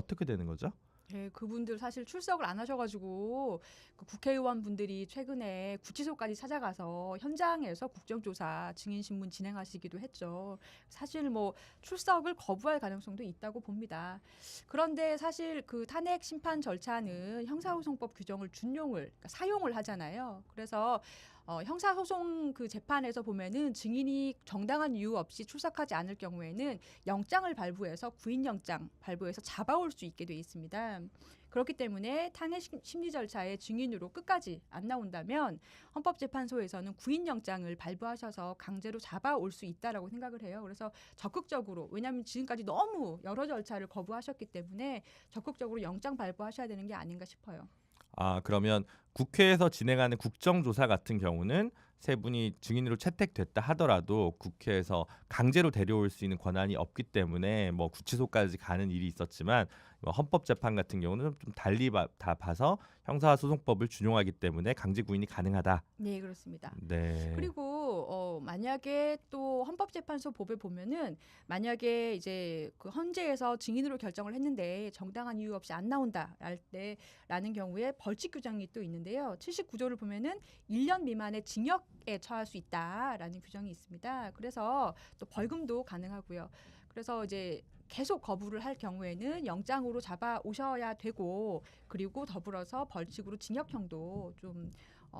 어떻게 되는 거죠? 네, 그분들 사실 출석을 안 하셔가지고 그 국회의원분들이 최근에 구치소까지 찾아가서 현장에서 국정조사 증인신문 진행하시기도 했죠. 사실 뭐 출석을 거부할 가능성도 있다고 봅니다. 그런데 사실 그 탄핵 심판 절차는 형사소송법 규정을 준용을 그러니까 사용을 하잖아요. 그래서 형사소송 그 재판에서 보면은 증인이 정당한 이유 없이 출석하지 않을 경우에는 영장을 발부해서 구인영장 발부해서 잡아올 수 있게 돼 있습니다. 그렇기 때문에 탄핵 심리 절차의 증인으로 끝까지 안 나온다면 헌법재판소에서는 구인영장을 발부하셔서 강제로 잡아올 수 있다라고 생각을 해요. 그래서 적극적으로 왜냐하면 지금까지 너무 여러 절차를 거부하셨기 때문에 적극적으로 영장 발부하셔야 되는 게 아닌가 싶어요. 아, 그러면 국회에서 진행하는 국정조사 같은 경우는 세 분이 증인으로 채택됐다 하더라도 국회에서 강제로 데려올 수 있는 권한이 없기 때문에 뭐 구치소까지 가는 일이 있었지만 뭐 헌법재판 같은 경우는 좀 달리 다 봐서 형사소송법을 준용하기 때문에 강제 구인이 가능하다. 네, 그렇습니다. 네. 그리고 만약에 또 헌법재판소 법에 보면은 만약에 이제 그 헌재에서 증인으로 결정을 했는데 정당한 이유 없이 안 나온다 할 때라는 경우에 벌칙 규정이 또 있는데요. 79조를 보면은 1년 미만의 징역에 처할 수 있다라는 규정이 있습니다. 그래서 또 벌금도 가능하고요. 그래서 이제 계속 거부를 할 경우에는 영장으로 잡아 오셔야 되고 그리고 더불어서 벌칙으로 징역형도 좀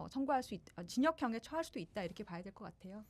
선고할 수 징역형에 처할 수도 있다 이렇게 봐야 될 것 같아요.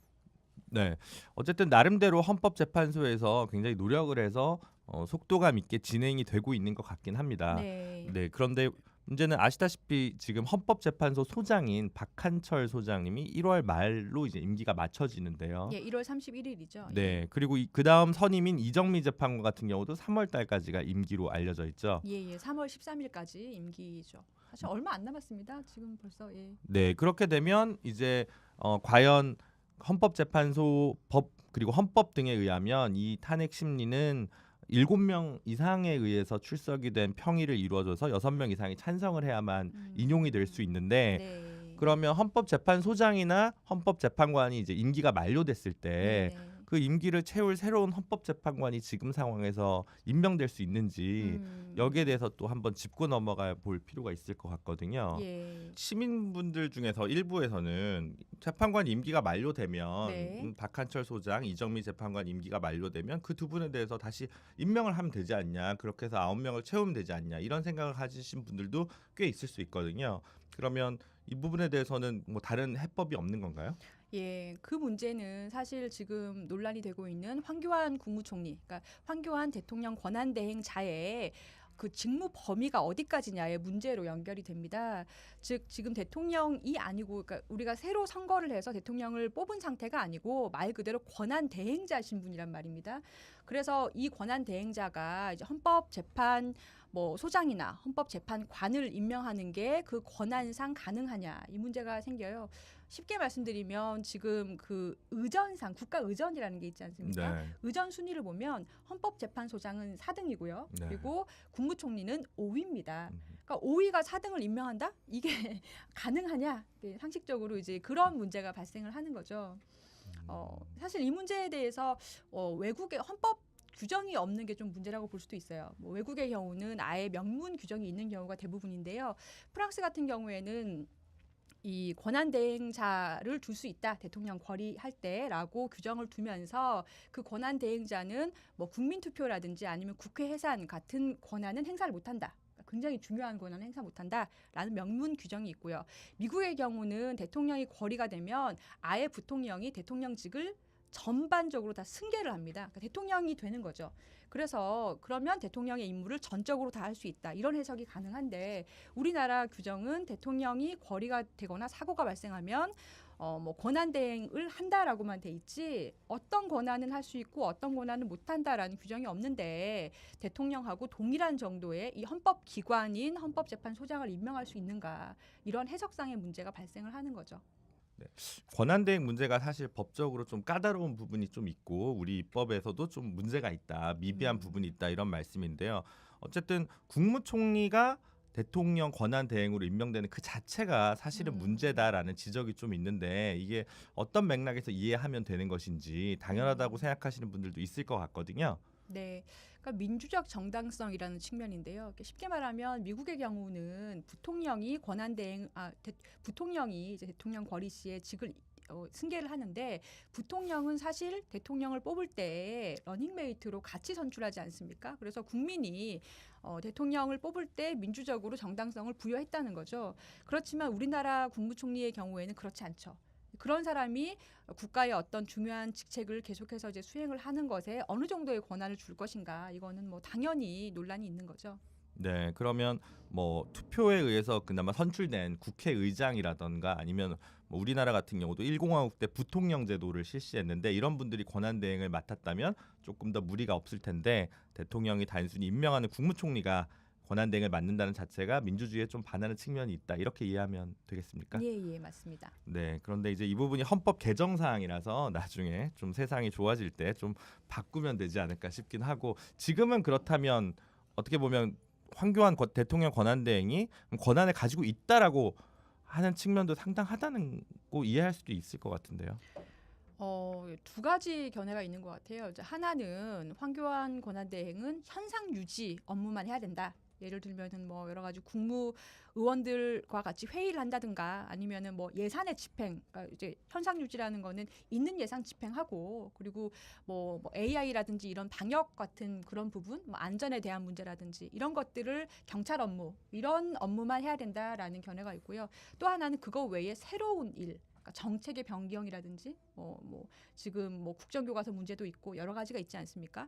네. 어쨌든 나름대로 헌법재판소에서 굉장히 노력을 해서 속도감 있게 진행이 되고 있는 것 같긴 합니다. 네. 네. 그런데 문제는 아시다시피 지금 헌법재판소 소장인 박한철 소장님이 1월 말로 이제 임기가 맞춰지는데요. 예, 1월 31일이죠. 예. 네. 그리고 그다음 선임인 이정미 재판관 같은 경우도 3월 달까지가 임기로 알려져 있죠. 예, 예. 3월 13일까지 임기죠. 사실 얼마 안 남았습니다. 지금 벌써 예. 네. 그렇게 되면 이제 과연 헌법재판소 법 그리고 헌법 등에 의하면 이 탄핵 심리는 7명 이상에 의해서 출석이 된 평의를 이루어져서 6명 이상이 찬성을 해야만 인용이 될 수 있는데 네. 그러면 헌법재판소장이나 헌법재판관이 이제 임기가 만료됐을 때 네. 그 임기를 채울 새로운 헌법재판관이 지금 상황에서 임명될 수 있는지 여기에 대해서 또 한번 짚고 넘어가 볼 필요가 있을 것 같거든요. 예. 시민분들 중에서 일부에서는 재판관 임기가 만료되면 네. 박한철 소장, 이정미 재판관 임기가 만료되면 그 두 분에 대해서 다시 임명을 하면 되지 않냐. 그렇게 해서 9명을 채우면 되지 않냐. 이런 생각을 가지신 분들도 꽤 있을 수 있거든요. 그러면 이 부분에 대해서는 뭐 다른 해법이 없는 건가요? 예, 그 문제는 사실 지금 논란이 되고 있는 황교안 국무총리, 그러니까 황교안 대통령 권한대행자의 그 직무 범위가 어디까지냐의 문제로 연결이 됩니다. 즉 지금 대통령이 아니고, 그러니까 우리가 새로 선거를 해서 대통령을 뽑은 상태가 아니고 말 그대로 권한대행자신 분이란 말입니다. 그래서 이 권한대행자가 이제 헌법재판 뭐 소장이나 헌법재판관을 임명하는 게 그 권한상 가능하냐 이 문제가 생겨요. 쉽게 말씀드리면 지금 그 의전상 국가 의전이라는 게 있지 않습니까? 네. 의전 순위를 보면 헌법재판소장은 4등이고요. 네. 그리고 국무총리는 5위입니다. 음. 그러니까 5위가 4등을 임명한다? 이게 가능하냐? 상식적으로 이제 그런 문제가 발생을 하는 거죠. 사실 이 문제에 대해서 외국의 헌법 규정이 없는 게 좀 문제라고 볼 수도 있어요. 뭐 외국의 경우는 아예 명문 규정이 있는 경우가 대부분인데요. 프랑스 같은 경우에는 이 권한대행자를 둘 수 있다. 대통령 거리할 때라고 규정을 두면서 그 권한대행자는 뭐 국민투표라든지 아니면 국회 해산 같은 권한은 행사를 못한다. 굉장히 중요한 권한을 행사 못한다라는 명문 규정이 있고요. 미국의 경우는 대통령이 거리가 되면 아예 부통령이 대통령직을 전반적으로 다 승계를 합니다. 그러니까 대통령이 되는 거죠. 그래서 그러면 대통령의 임무를 전적으로 다 할 수 있다. 이런 해석이 가능한데 우리나라 규정은 대통령이 거리가 되거나 사고가 발생하면 뭐 권한 대행을 한다라고만 돼 있지 어떤 권한은 할 수 있고 어떤 권한은 못 한다라는 규정이 없는데 대통령하고 동일한 정도의 이 헌법 기관인 헌법재판소장을 임명할 수 있는가 이런 해석상의 문제가 발생을 하는 거죠. 권한대행 문제가 사실 법적으로 좀 까다로운 부분이 좀 있고 우리 입법에서도 좀 문제가 있다, 미비한 부분이 있다 이런 말씀인데요. 어쨌든 국무총리가 대통령 권한대행으로 임명되는 그 자체가 사실은 문제다라는 지적이 좀 있는데 이게 어떤 맥락에서 이해하면 되는 것인지 당연하다고 생각하시는 분들도 있을 것 같거든요. 네, 그러니까 민주적 정당성이라는 측면인데요. 쉽게 말하면 미국의 경우는 부통령이 이제 대통령 권리 시에 직을 승계를 하는데 부통령은 사실 대통령을 뽑을 때 러닝메이트로 같이 선출하지 않습니까? 그래서 국민이 대통령을 뽑을 때 민주적으로 정당성을 부여했다는 거죠. 그렇지만 우리나라 국무총리의 경우에는 그렇지 않죠. 그런 사람이 국가의 어떤 중요한 직책을 계속해서 이제 수행을 하는 것에 어느 정도의 권한을 줄 것인가, 이거는 뭐 당연히 논란이 있는 거죠. 네, 그러면 뭐 투표에 의해서 그나마 선출된 국회의장이라던가 아니면 뭐 우리나라 같은 경우도 1공화국 때 부통령 제도를 실시했는데 이런 분들이 권한 대행을 맡았다면 조금 더 무리가 없을 텐데 대통령이 단순히 임명하는 국무총리가 권한 대행을 맡는다는 자체가 민주주의에 좀 반하는 측면이 있다. 이렇게 이해하면 되겠습니까? 예, 맞습니다. 네, 그런데 이제 이 부분이 헌법 개정 사항이라서 나중에 좀 세상이 좋아질 때 좀 바꾸면 되지 않을까 싶긴 하고 지금은 그렇다면 어떻게 보면 황교안 대통령 권한대행이 권한을 가지고 있다라고 하는 측면도 상당하다는 거 이해할 수도 있을 것 같은데요. 두 가지 견해가 있는 것 같아요. 이제 하나는 황교안 권한대행은 현상 유지 업무만 해야 된다. 예를 들면은 뭐 여러 가지 국무의원들과 같이 회의를 한다든가 아니면은 뭐 예산의 집행, 그러니까 이제 현상 유지라는 거는 있는 예산 집행하고 그리고 뭐 AI라든지 이런 방역 같은 그런 부분, 뭐 안전에 대한 문제라든지 이런 것들을 경찰 업무 이런 업무만 해야 된다라는 견해가 있고요. 또 하나는 그거 외에 새로운 일. 그러니까 정책의 변경이라든지 지금 뭐 국정교과서 문제도 있고 여러 가지가 있지 않습니까?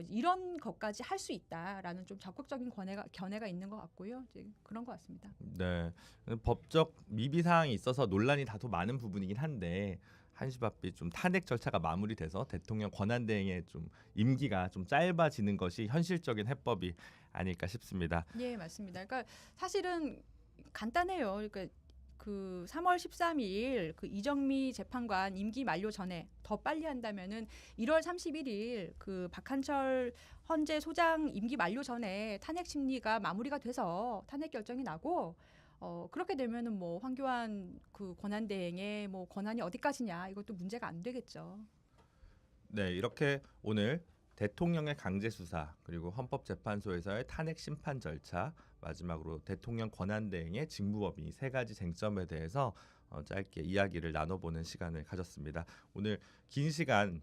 이런 것까지 할 수 있다라는 좀 적극적인 견해가 있는 것 같고요. 이제 그런 것 같습니다. 네, 법적 미비 사항이 있어서 논란이 다소 많은 부분이긴 한데 한시바삐 좀 탄핵 절차가 마무리돼서 대통령 권한대행의 좀 임기가 좀 짧아지는 것이 현실적인 해법이 아닐까 싶습니다. 예, 맞습니다. 그러니까 사실은 간단해요. 그러니까 그 3월 13일 그 이정미 재판관 임기 만료 전에 더 빨리 한다면은 1월 31일 그 박한철 헌재 소장 임기 만료 전에 탄핵 심리가 마무리가 돼서 탄핵 결정이 나고 그렇게 되면은 뭐 황교안 그 권한대행의 뭐 권한이 어디까지냐 이것도 문제가 안 되겠죠. 네, 이렇게 오늘 대통령의 강제 수사 그리고 헌법재판소에서의 탄핵 심판 절차 마지막으로 대통령 권한대행의 직무범위 세 가지 쟁점에 대해서 짧게 이야기를 나눠보는 시간을 가졌습니다. 오늘 긴 시간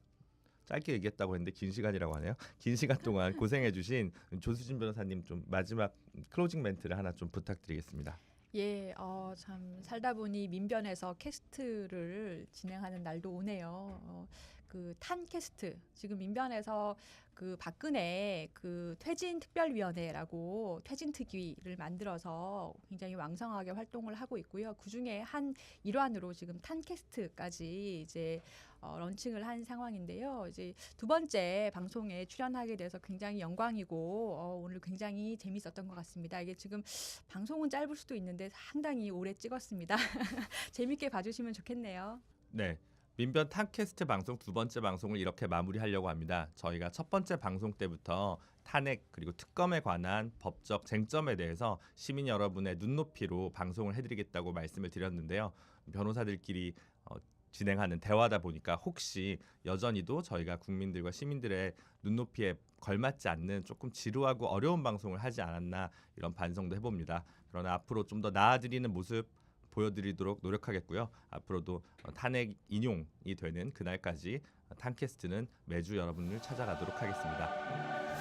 짧게 얘기했다고 했는데 긴 시간이라고 하네요. 긴 시간 동안 고생해주신 조수진 변호사님 좀 마지막 클로징 멘트를 하나 좀 부탁드리겠습니다. 예, 참 살다 보니 민변에서 캐스트를 진행하는 날도 오네요. 그 탄 캐스트 지금 민변에서 그 박근혜 그 퇴진 특별위원회라고 퇴진 특위를 만들어서 굉장히 왕성하게 활동을 하고 있고요. 그 중에 한 일환으로 지금 탄 캐스트까지 이제 런칭을 한 상황인데요. 이제 두 번째 방송에 출연하게 돼서 굉장히 영광이고 오늘 굉장히 재밌었던 것 같습니다. 이게 지금 방송은 짧을 수도 있는데 상당히 오래 찍었습니다. 재밌게 봐주시면 좋겠네요. 네. 민변 팟캐스트 방송 두 번째 방송을 이렇게 마무리하려고 합니다. 저희가 첫 번째 방송 때부터 탄핵 그리고 특검에 관한 법적 쟁점에 대해서 시민 여러분의 눈높이로 방송을 해드리겠다고 말씀을 드렸는데요. 변호사들끼리 진행하는 대화다 보니까 혹시 여전히도 저희가 국민들과 시민들의 눈높이에 걸맞지 않는 조금 지루하고 어려운 방송을 하지 않았나 이런 반성도 해봅니다. 그러나 앞으로 좀 더 나아드리는 모습 보여드리도록 노력하겠고요. 앞으로도 탄핵 인용이 되는 그날까지 탐캐스트는 매주 여러분을 찾아가도록 하겠습니다.